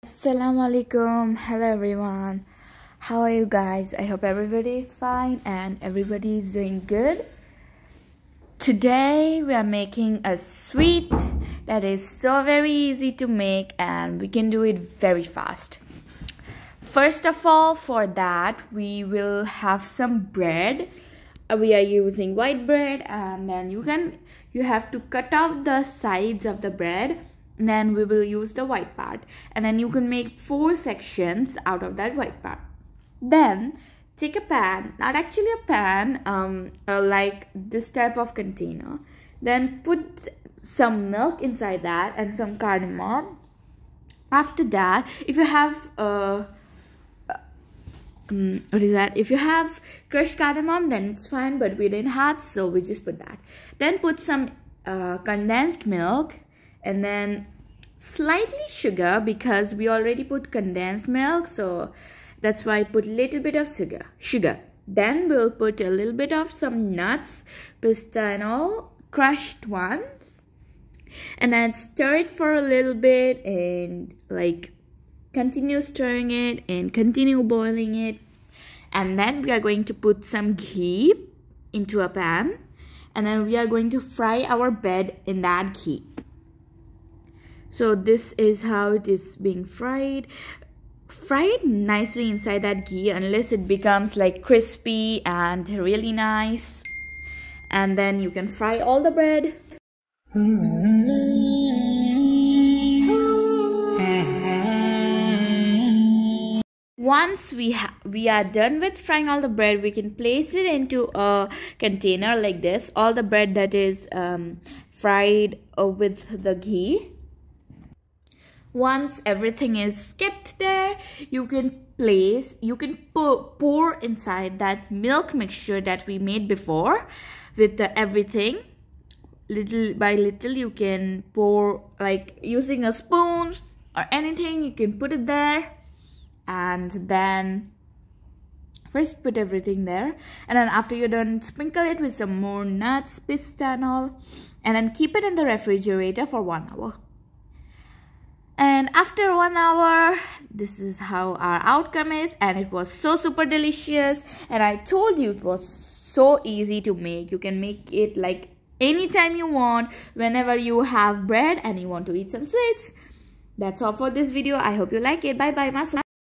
Assalamu alaikum. Hello everyone. How are you guys? I hope everybody is fine and everybody is doing good. Today we are making a sweet that is so very easy to make and we can do it very fast. First of all, for that we will have some bread. We are using white bread, and then you have to cut off the sides of the bread. And then we will use the white part, and then you can make 4 sections out of that white part. Then take a pan, not actually a pan, like this type of container. Then put some milk inside that and some cardamom. After that, if you have if you have crushed cardamom, then it's fine, but we didn't have, so we just put that. Then put some condensed milk, and then slightly sugar, because we already put condensed milk, so that's why I put a little bit of sugar. Then we'll put a little bit of some nuts, pista and all, crushed ones, and then stir it for a little bit and like continue stirring it and continue boiling it. And then we are going to put some ghee into a pan, and then we are going to fry our bread in that ghee. So this is how it is being fried. Fry it nicely inside that ghee unless it becomes like crispy and really nice. And then you can fry all the bread. Once we are done with frying all the bread, we can place it into a container like this. All the bread that is fried with the ghee. Once everything is kept there, you can pour inside that milk mixture that we made before with everything. Little by little, you can pour, like using a spoon or anything, you can put it there. And then first put everything there, and then after you're done, sprinkle it with some more nuts, pista and all, and then keep it in the refrigerator for 1 hour. And after 1 hour, this is how our outcome is, and it was so super delicious. And I told you it was so easy to make. You can make it like anytime you want, whenever you have bread and you want to eat some sweets. That's all for this video. I hope you like it. Bye bye.